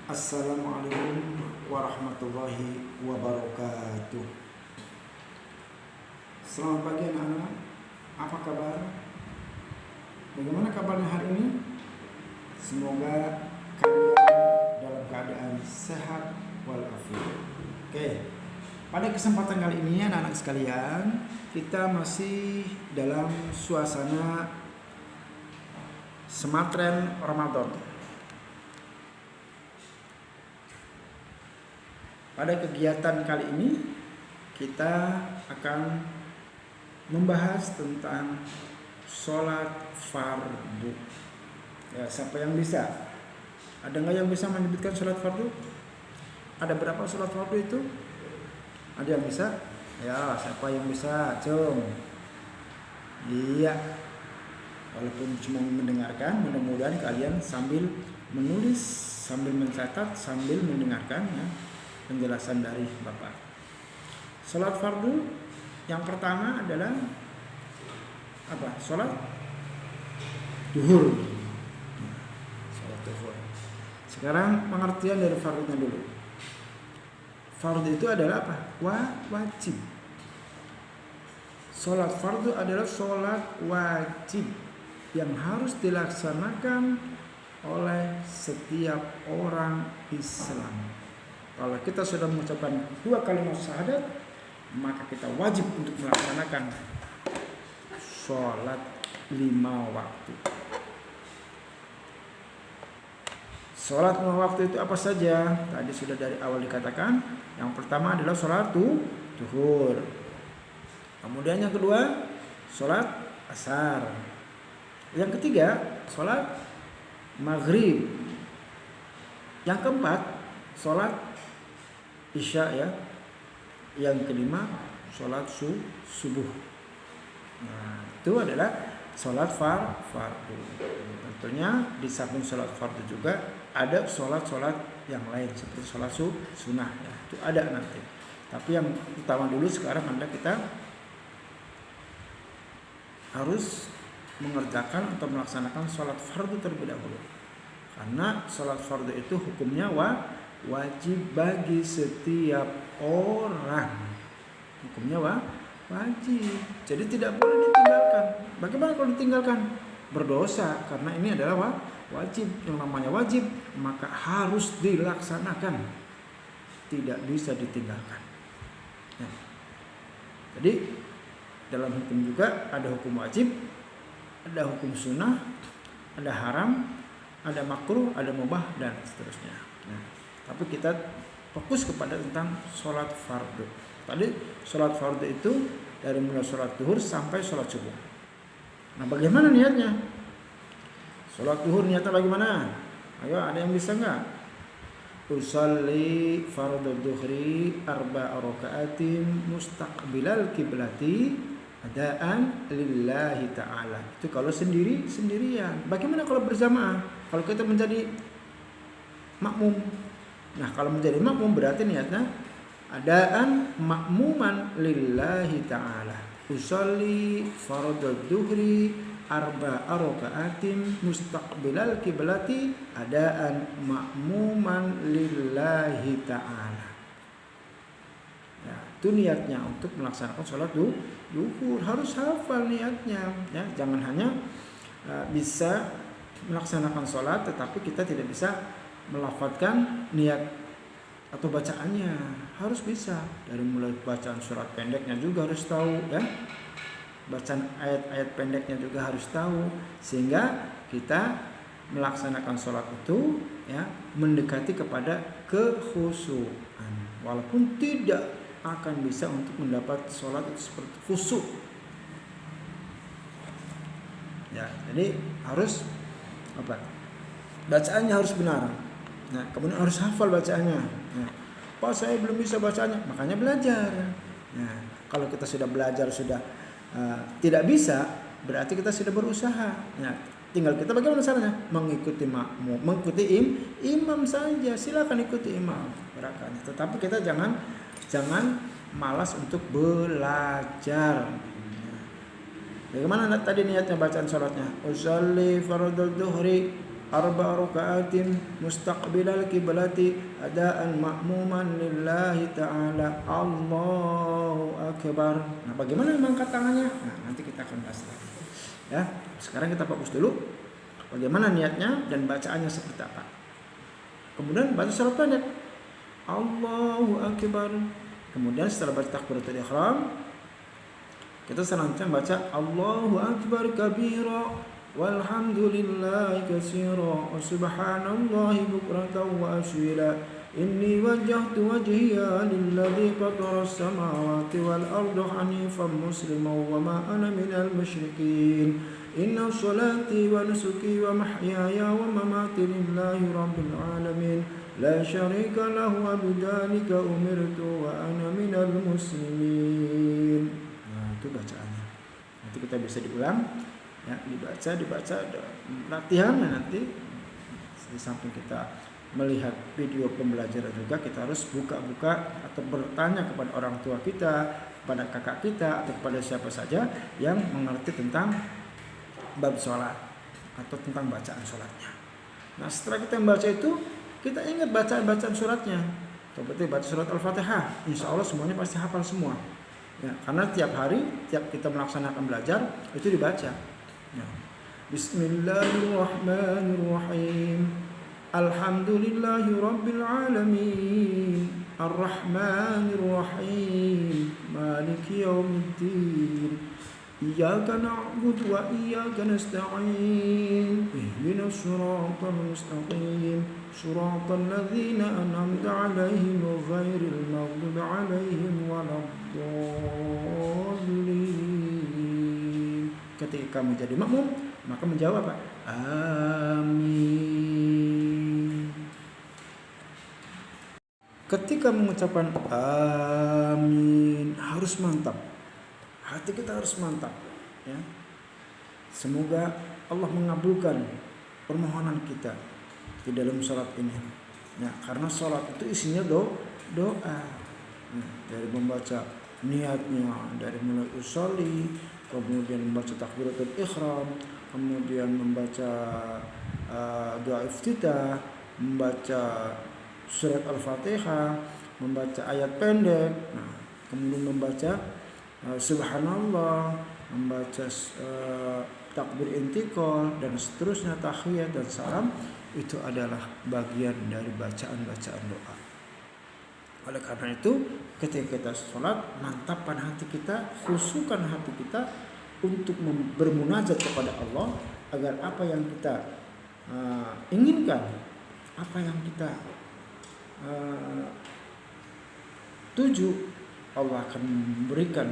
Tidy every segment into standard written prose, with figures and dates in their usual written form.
Assalamualaikum warahmatullahi wabarakatuh. Selamat pagi anak-anak. Apa kabar? Bagaimana kabarnya hari ini? Semoga kalian dalam keadaan sehat walafiat. Oke. Pada kesempatan kali ini anak-anak sekalian, kita masih dalam suasana Sematren Ramadan. Pada kegiatan kali ini kita akan membahas tentang sholat fardu. Ya, siapa yang bisa? Ada nggak yang bisa menyebutkan sholat fardu? Ada berapa sholat fardu itu? Ada yang bisa? Ya, siapa yang bisa? Cung. Iya. Walaupun cuma mendengarkan, mudah-mudahan kalian sambil menulis, sambil mencatat, sambil mendengarkan ya, penjelasan dari Bapak. Sholat fardu yang pertama adalah apa? Sholat duhur. Sholat duhur. Sekarang pengertian dari fardunya dulu. Fardu itu adalah apa? Wajib. Sholat fardu adalah sholat wajib yang harus dilaksanakan oleh setiap orang Islam. Kalau kita sudah mengucapkan 2 kalimat syahadat, maka kita wajib untuk melaksanakan sholat 5 waktu. Sholat 5 waktu itu apa saja? Tadi sudah dari awal dikatakan. Yang pertama adalah sholat duhur. Kemudian yang kedua, sholat asar. Yang ketiga, sholat maghrib. Yang keempat, sholat isya ya. Yang kelima, sholat subuh. Nah, itu adalah sholat fardu. Tentunya di samping sholat fardu juga ada sholat yang lain seperti sholat sunnah ya. Itu ada nanti. Tapi yang utama dulu sekarang kita harus mengerjakan atau melaksanakan sholat fardu terlebih dahulu. Karena sholat fardu itu hukumnya wajib bagi setiap orang. Hukumnya wajib. Jadi tidak boleh ditinggalkan. Bagaimana kalau ditinggalkan? Berdosa, karena ini adalah wajib. Yang namanya wajib maka harus dilaksanakan. Tidak bisa ditinggalkan. Ya. Jadi dalam hukum juga ada hukum wajib, ada hukum sunnah, ada haram, ada makruh, ada mubah dan seterusnya. Nah, tapi kita fokus kepada tentang sholat fardu. Tadi sholat fardu itu dari mulai sholat duhur sampai sholat subuh. Nah, bagaimana niatnya? Sholat duhur niatnya bagaimana? Ayo, ada yang bisa nggak? Usalli fardu duhri 4 raka'atin mustaqbilal kiblati adaan lillahi ta'ala. Itu kalau sendirian. Bagaimana kalau berjamaah? Kalau kita menjadi makmum. Nah, kalau menjadi makmum berarti niatnya adaan makmuman lillahi ta'ala. Usolli fardhu dhuhri 4 raka'atin mustaqbilal kiblati adaan makmuman lillahi ta'ala. Ya, itu niatnya untuk melaksanakan sholat duhur. Harus hafal niatnya ya. Jangan hanya bisa melaksanakan sholat tetapi kita tidak bisa melafadzkan niat atau bacaannya. Harus bisa. Dari mulai bacaan surat pendeknya juga harus tahu ya. Bacaan ayat-ayat pendeknya juga harus tahu, sehingga kita melaksanakan sholat itu ya mendekati kepada kekhusyuan. Walaupun tidak akan bisa untuk mendapat sholat itu seperti khusyuk. Ya, jadi harus apa? Bacaannya harus benar. Nah, kemudian harus hafal bacaannya. Nah, Pak, saya belum bisa bacanya, makanya belajar. Nah, kalau kita sudah belajar sudah tidak bisa, berarti kita sudah berusaha. Nah, tinggal kita bagaimana caranya? Mengikuti makmum, mengikuti imam saja. Silakan ikuti imam gerakannya. Tetapi kita jangan malas untuk belajar. Bagaimana tadi niatnya bacaan sholatnya? Usolli fardhu dhuhri arba'a raka'atin mustaqbilal kiblati adaan ma'muman lillahi ta'ala. Allahu akbar. Nah, bagaimana mengangkat tangannya? Nah, nanti kita akan bahas lagi. Ya, sekarang kita fokus dulu bagaimana niatnya dan bacaannya seperti apa. Kemudian baca surat pendek. Allahu akbar. Kemudian setelah baca takbiratul ihram, kita selanjutnya baca Allahu akbar kabira walhamdulillahi katsira wa subhanallahi bukratan wa asila. Inni wajjahtu wajhiya lilladzi fatara as-samawati wal arda hanifan musliman wa ma ana minal musyrikin. Inna sholati wa nusuki wa mahyaya wa mamati lillahi rabbil alamin. La syarika lahu wa bidzalika umirtu wa ana minal muslimin. Nah, itu bacaannya. Nanti kita bisa diulang, ya, dibaca, latihan nanti. Di samping kita melihat video pembelajaran juga, kita harus buka-buka atau bertanya kepada orang tua kita, kepada kakak kita, atau kepada siapa saja yang mengerti tentang bab sholat atau tentang bacaan sholatnya. Nah, setelah kita membaca itu, kita ingat bacaan suratnya. Seperti baca surat Al-Fatihah, insya Allah semuanya pasti hafal semua. Ya, karena tiap hari, tiap kita melaksanakan belajar itu dibaca. Ya. Bismillahirrahmanirrahim. Alhamdulillahi rabbil alamin. Ar-Rahmanir-Rahim. Maliki yaumiddin. Iyyaka na'budu wa iyyaka nasta'in. Ihdinas siratal mustaqim. Siratal ladzina an'amta 'alaihim ghairil maghdubi 'alaihim waladdallin. Ketika kamu jadi makmum, maka menjawab apa? Amin. Ketika mengucapkan amin harus mantap. Hati kita harus mantap, ya. Semoga Allah mengabulkan permohonan kita di dalam salat ini. Ya, karena salat itu isinya doa. Ya, dari membaca niatnya, dari mulai usolli, kemudian membaca takbiratul ihram, kemudian membaca doa iftitah, membaca surat Al-Fatihah, membaca ayat pendek, nah, kemudian membaca subhanallah, membaca takbir intikal dan seterusnya, tahiyat dan salam, itu adalah bagian dari bacaan-bacaan doa. Oleh karena itu, ketika kita sholat, mantapkan hati kita, khusyukkan hati kita untuk bermunajat kepada Allah, agar apa yang kita inginkan, apa yang kita tuju, Allah akan memberikan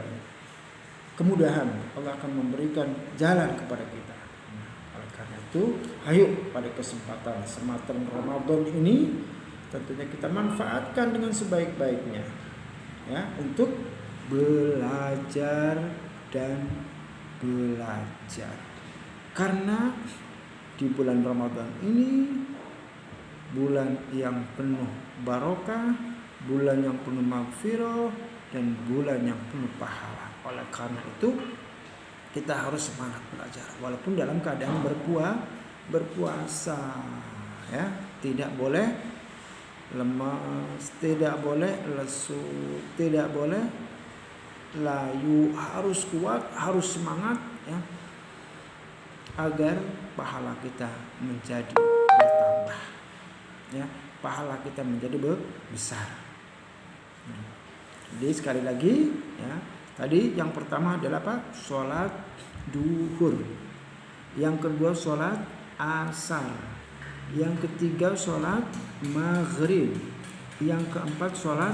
kemudahan, Allah akan memberikan jalan kepada kita. Oleh karena itu, ayo pada kesempatan sematan Ramadan ini tentunya kita manfaatkan dengan sebaik-baiknya, ya, untuk belajar dan belajar. Karena di bulan Ramadan ini bulan yang penuh barokah, bulan yang penuh maghfirah, dan bulan yang penuh pahala. Oleh karena itu kita harus semangat belajar walaupun dalam keadaan berpuasa, ya. Tidak boleh lemas, tidak boleh lesu, tidak boleh layu, harus kuat, harus semangat, ya, agar pahala kita menjadi bertambah, ya, pahala kita menjadi besar. Jadi sekali lagi, ya, tadi yang pertama adalah apa? Sholat duhur. Yang kedua sholat asar. Yang ketiga sholat maghrib. Yang keempat sholat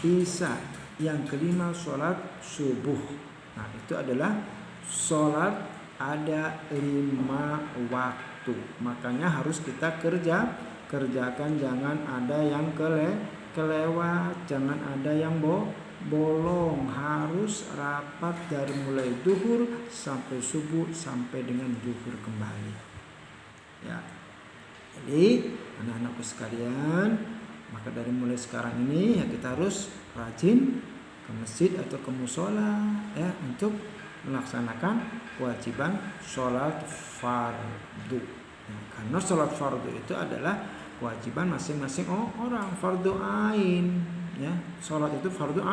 isya. Yang kelima sholat subuh. Nah, itu adalah sholat ada 5 waktu. Makanya harus kita kerjakan, jangan ada yang kelewat, jangan ada yang bolong, harus rapat dari mulai duhur sampai subuh, sampai dengan duhur kembali, ya. Jadi anak-anakku sekalian, maka dari mulai sekarang ini, ya, kita harus rajin ke masjid atau ke mushola, ya, untuk melaksanakan kewajiban sholat fardu. Nah, karena sholat fardu itu adalah kewajiban masing-masing orang, fardu ain, ya. Sholat itu fardu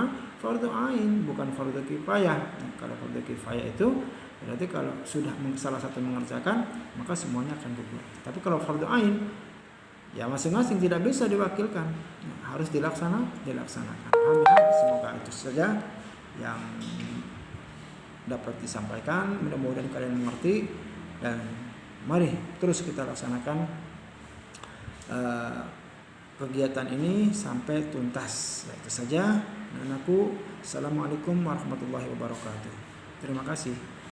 ain, bukan fardu kifayah. Nah, kalau fardu kifayah itu berarti kalau sudah salah satu mengerjakan maka semuanya akan gugur. Tapi kalau fardu ain ya masing-masing tidak bisa diwakilkan, harus dilaksanakan. Alhamdulillah, semoga itu saja yang dapat disampaikan, mudah-mudahan kalian mengerti, dan mari terus kita laksanakan kegiatan ini sampai tuntas. Itu saja dan aku. Assalamualaikum warahmatullahi wabarakatuh. Terima kasih.